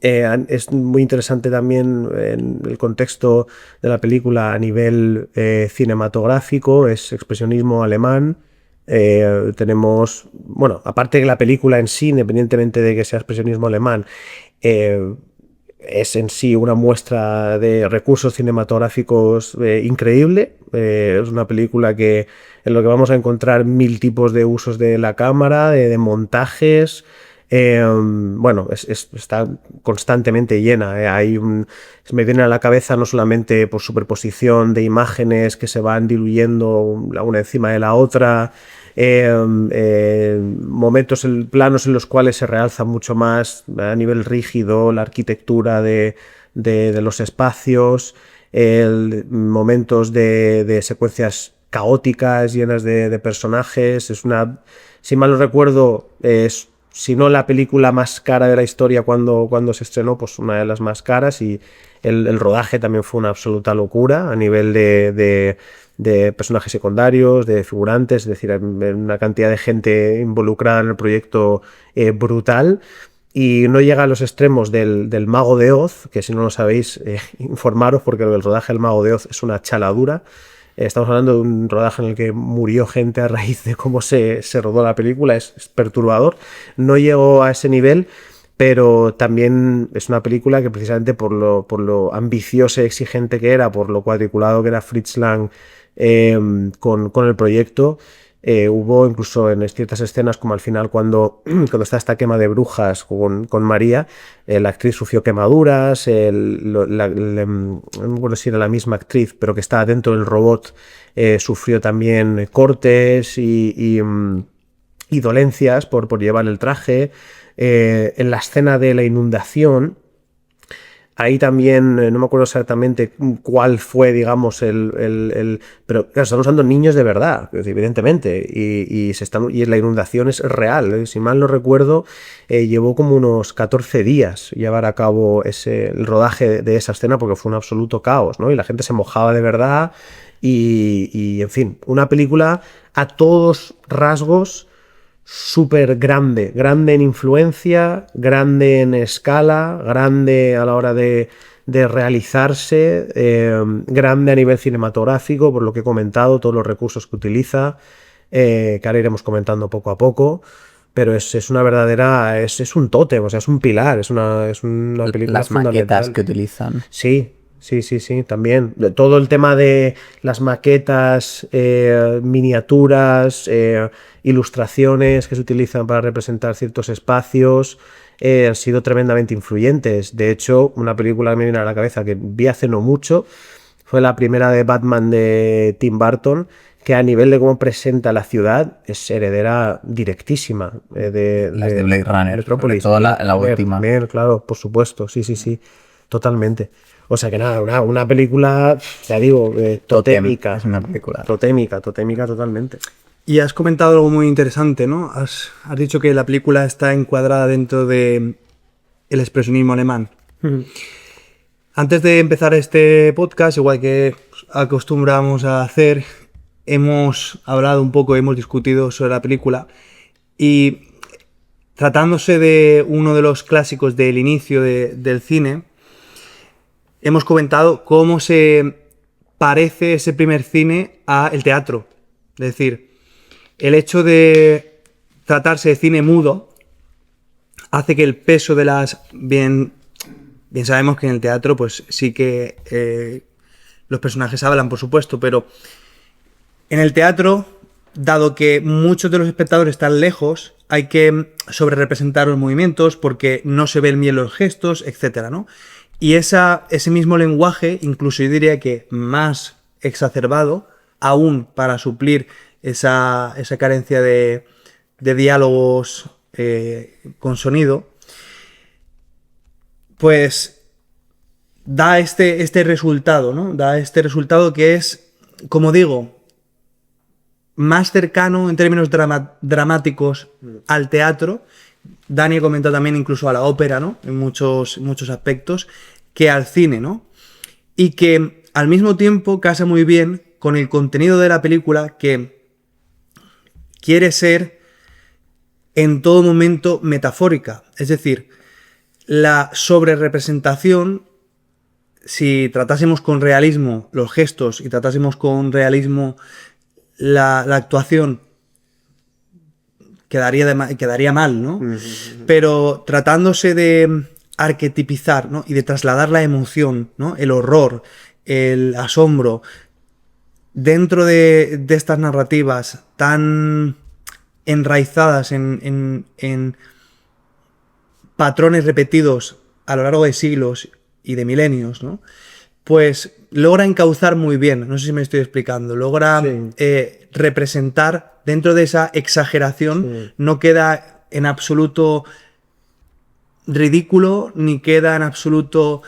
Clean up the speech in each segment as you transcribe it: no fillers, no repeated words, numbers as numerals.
Es muy interesante también en el contexto de la película a nivel cinematográfico, es expresionismo alemán. Tenemos, bueno, aparte de la película en sí, independientemente de que sea expresionismo alemán, eh, es en sí una muestra de recursos cinematográficos increíble. Es una película que en lo que vamos a encontrar mil tipos de usos de la cámara, de montajes. Bueno, está constantemente llena. Se me viene a la cabeza no solamente por superposición de imágenes que se van diluyendo la una encima de la otra, momentos, planos en los cuales se realza mucho más a nivel rígido la arquitectura de los espacios, momentos de secuencias caóticas, llenas de personajes. Si mal no recuerdo, si no la película más cara de la historia cuando se estrenó, pues una de las más caras, y el rodaje también fue una absoluta locura a nivel de personajes secundarios, de figurantes, es decir, una cantidad de gente involucrada en el proyecto brutal. Y no llega a los extremos del Mago de Oz, que si no lo sabéis, informaros, porque el rodaje del Mago de Oz es una chaladura. Estamos hablando de un rodaje en el que murió gente a raíz de cómo se rodó la película, es perturbador. No llegó a ese nivel, pero también es una película que precisamente por lo ambiciosa y exigente que era, por lo cuadriculado que era Fritz Lang con el proyecto, hubo incluso en ciertas escenas, como al final cuando está esta quema de brujas con María, la actriz sufrió quemaduras, no me acuerdo si era la misma actriz, pero que estaba dentro del robot, sufrió también cortes y dolencias por llevar el traje. En la escena de la inundación, ahí también, no me acuerdo exactamente cuál fue, digamos, pero claro, estamos usando niños de verdad, evidentemente, y la inundación es real. Si mal no recuerdo, llevó como unos 14 días llevar a cabo el rodaje de esa escena, porque fue un absoluto caos, ¿no? Y la gente se mojaba de verdad, en fin, una película a todos rasgos súper grande, grande en influencia, grande en escala, grande a la hora de realizarse, grande a nivel cinematográfico, por lo que he comentado, todos los recursos que utiliza, que ahora iremos comentando poco a poco, pero es una verdadera, es un tótem, o sea, es un pilar, es una película Las maquetas fundamental. que utilizan. Sí, sí, también. Todo el tema de las maquetas, miniaturas, ilustraciones que se utilizan para representar ciertos espacios, han sido tremendamente influyentes. De hecho, una película que me viene a la cabeza que vi hace no mucho fue la primera de Batman de Tim Burton, que a nivel de cómo presenta la ciudad es heredera directísima Las de de Blade Runner, sobre Metrópolis. todo la última. También, claro, por supuesto, sí, totalmente. O sea que nada, una película, ya digo, Totem totémica, es una película. totémica totalmente. Y has comentado algo muy interesante, ¿no? Has dicho que la película está encuadrada dentro de el expresionismo alemán. Antes de empezar este podcast, igual que acostumbramos a hacer, hemos hablado un poco, hemos discutido sobre la película y tratándose de uno de los clásicos del inicio del cine, hemos comentado cómo se parece ese primer cine al teatro. Es decir, el hecho de tratarse de cine mudo hace que el peso de las... Bien sabemos que en el teatro pues sí que los personajes hablan, por supuesto, pero en el teatro, dado que muchos de los espectadores están lejos, hay que sobrerepresentar los movimientos porque no se ven bien los gestos, etcétera, ¿no? Y ese mismo lenguaje, incluso yo diría que más exacerbado, aún para suplir esa carencia de diálogos con sonido, pues da este resultado, ¿no? Da este resultado que es, como digo, más cercano en términos dramáticos al teatro. Dani comentó también incluso a la ópera, ¿no? En muchos aspectos, que al cine, ¿no? Y que al mismo tiempo casa muy bien con el contenido de la película, que quiere ser en todo momento metafórica. Es decir, la sobrerepresentación, si tratásemos con realismo los gestos y tratásemos con realismo la actuación, quedaría mal, ¿no? Pero tratándose de arquetipizar, ¿no? Y de trasladar la emoción, ¿no? El horror, el asombro, dentro de estas narrativas tan enraizadas en patrones repetidos a lo largo de siglos y de milenios, ¿no? Pues logra encauzar muy bien, no sé si me estoy explicando, logra representar dentro de esa exageración, no queda en absoluto ridículo, ni queda en absoluto...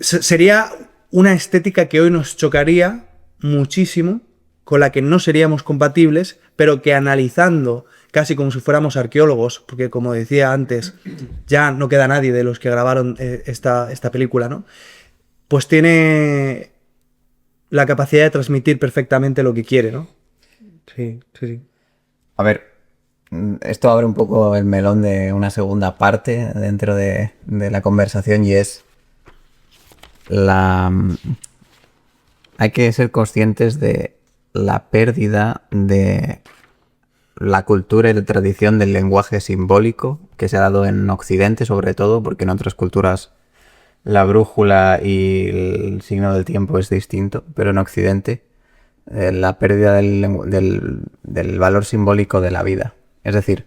sería una estética que hoy nos chocaría muchísimo, con la que no seríamos compatibles, pero que analizando casi como si fuéramos arqueólogos, porque como decía antes, ya no queda nadie de los que grabaron esta película, ¿no? Pues tiene la capacidad de transmitir perfectamente lo que quiere, ¿no? Sí, sí, sí. A ver, esto abre un poco el melón de una segunda parte dentro de la conversación, y es hay que ser conscientes de la pérdida de la cultura y la tradición del lenguaje simbólico que se ha dado en Occidente, sobre todo, porque en otras culturas la brújula y el signo del tiempo es distinto, pero en Occidente la pérdida del valor simbólico de la vida. Es decir,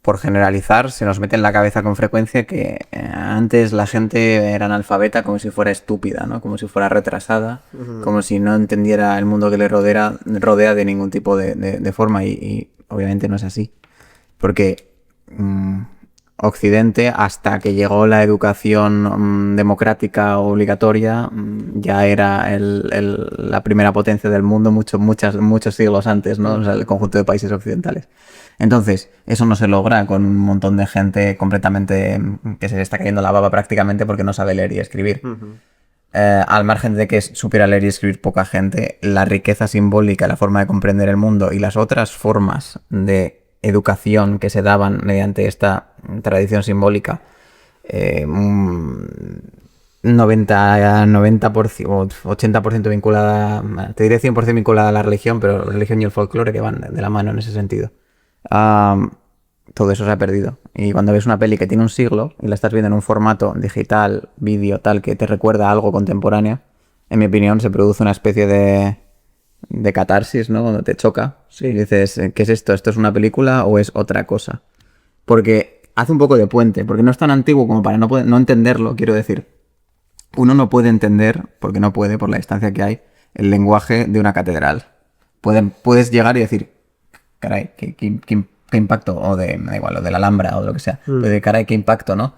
por generalizar, se nos mete en la cabeza con frecuencia que antes la gente era analfabeta como si fuera estúpida, ¿no? Como si fuera retrasada, como si no entendiera el mundo que le rodea de ningún tipo de forma, y obviamente no es así. Porque Occidente, hasta que llegó la educación democrática obligatoria, ya era la primera potencia del mundo muchos siglos antes, ¿no? O sea, el conjunto de países occidentales. Entonces, eso no se logra con un montón de gente completamente que se le está cayendo la baba prácticamente porque no sabe leer y escribir. Al margen de que supiera leer y escribir poca gente, la riqueza simbólica, la forma de comprender el mundo y las otras formas de educación que se daban mediante esta tradición simbólica, 90% o 80% vinculada, te diré 100% vinculada a la religión, pero la religión y el folclore que van de la mano en ese sentido. Todo eso se ha perdido. Y cuando ves una peli que tiene un siglo y la estás viendo en un formato digital, vídeo, tal, que te recuerda a algo contemporáneo, en mi opinión se produce una especie de catarsis, ¿no? Cuando te choca. Sí. Y dices, ¿qué es esto? ¿Esto es una película o es otra cosa? Porque hace un poco de puente, porque no es tan antiguo como para no entenderlo, quiero decir. Uno no puede entender, porque no puede, por la distancia que hay, el lenguaje de una catedral. Puedes llegar y decir, caray, qué impacto, o da igual, o de la Alhambra, o de lo que sea. Pues caray, qué impacto, ¿no?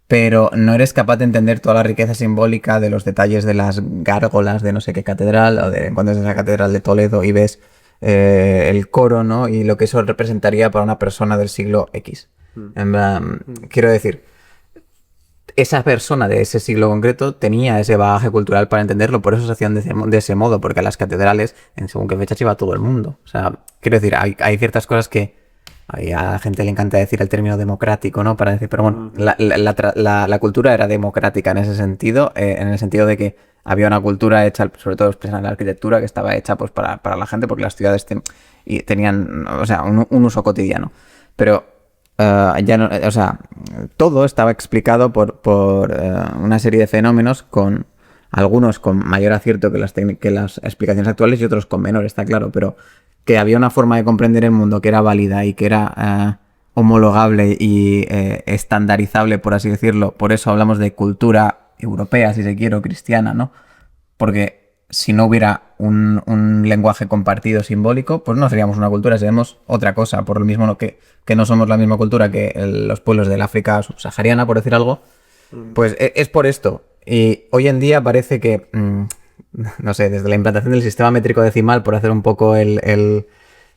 Pero no eres capaz de entender toda la riqueza simbólica de los detalles de las gárgolas de no sé qué catedral, o de cuando es la catedral de Toledo y ves el coro, ¿no? Y lo que eso representaría para una persona del siglo X. Quiero decir, esa persona de ese siglo concreto tenía ese bagaje cultural para entenderlo, por eso se hacían de ese modo, porque a las catedrales, en según qué fechas, iba todo el mundo. O sea, quiero decir, hay ciertas cosas que a la gente le encanta decir el término democrático, ¿no? Para decir, pero bueno, la cultura era democrática en ese sentido, en el sentido de que había una cultura hecha, sobre todo expresada en la arquitectura, que estaba hecha pues para la gente, porque las ciudades tenían, o sea, un uso cotidiano. Pero ya no, o sea, todo estaba explicado por una serie de fenómenos, con algunos con mayor acierto que las explicaciones actuales y otros con menor, está claro, pero que había una forma de comprender el mundo que era válida y que era homologable y estandarizable, por así decirlo. Por eso hablamos de cultura europea, si se quiere, o cristiana, ¿no? Porque si no hubiera un lenguaje compartido simbólico, pues no seríamos una cultura, seríamos otra cosa. Por lo mismo que no somos la misma cultura que los pueblos del África subsahariana, por decir algo, pues es por esto. Y hoy en día parece que... no sé, desde la implantación del sistema métrico decimal, por hacer un poco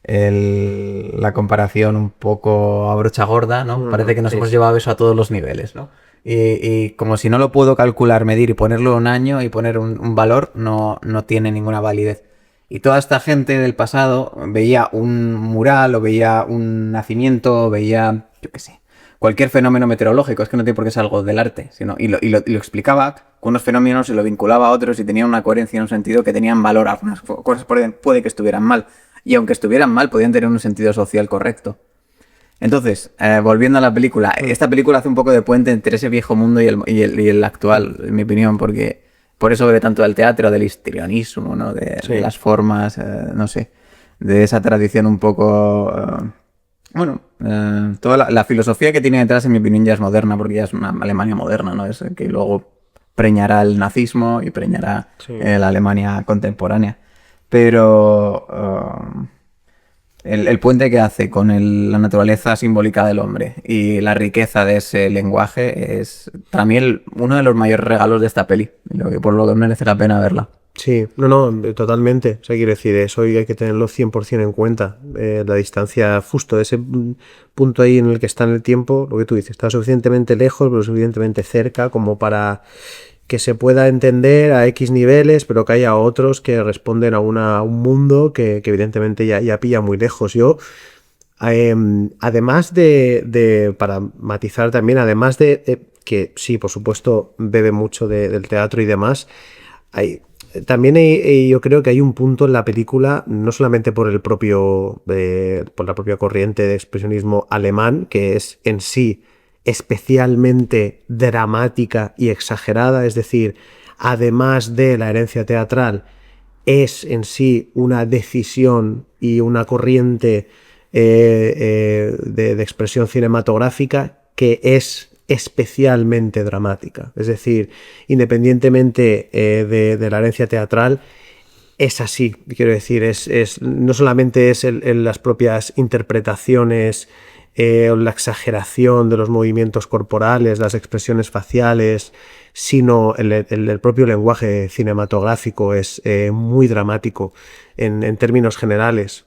la comparación un poco a brocha gorda, ¿no? Parece que nos hemos llevado eso a todos los niveles, ¿no? Y como si no lo puedo calcular, medir y ponerlo un año y poner un valor, no tiene ninguna validez. Y toda esta gente del pasado veía un mural o veía un nacimiento o veía, yo qué sé, cualquier fenómeno meteorológico. Es que no tiene por qué ser algo del arte, sino y lo explicaba con unos fenómenos y lo vinculaba a otros y tenía una coherencia en un sentido que tenían valor. Algunas cosas puede que estuvieran mal. Y aunque estuvieran mal, podían tener un sentido social correcto. Entonces, volviendo a la película, esta película hace un poco de puente entre ese viejo mundo y el actual, en mi opinión, porque por eso bebe tanto del teatro, del histrionismo, ¿no? De las formas, no sé, de esa tradición un poco... toda la filosofía que tiene detrás, en mi opinión, ya es moderna, porque ya es una Alemania moderna, ¿no? Es que luego preñará el nazismo y preñará la Alemania contemporánea. Pero... El puente que hace con la naturaleza simbólica del hombre y la riqueza de ese lenguaje es para mí uno de los mayores regalos de esta peli, por lo que merece la pena verla. Sí, no, totalmente. O sea, quiero decir, eso hay que tenerlo 100% en cuenta. La distancia justo de ese punto ahí en el que está en el tiempo, lo que tú dices, está suficientemente lejos, pero suficientemente cerca como para que se pueda entender a X niveles, pero que haya otros que responden a un mundo que evidentemente ya pilla muy lejos. Yo, además para matizar también, además de que sí, por supuesto, bebe mucho del teatro y demás, también yo creo que hay un punto en la película, no solamente por por la propia corriente de expresionismo alemán, que es en sí especialmente dramática y exagerada, es decir, además de la herencia teatral, es en sí una decisión y una corriente de expresión cinematográfica que es especialmente dramática. Es decir, independientemente de la herencia teatral, es así, quiero decir, no solamente es en las propias interpretaciones, la exageración de los movimientos corporales, las expresiones faciales, sino el propio lenguaje cinematográfico es muy dramático en términos generales.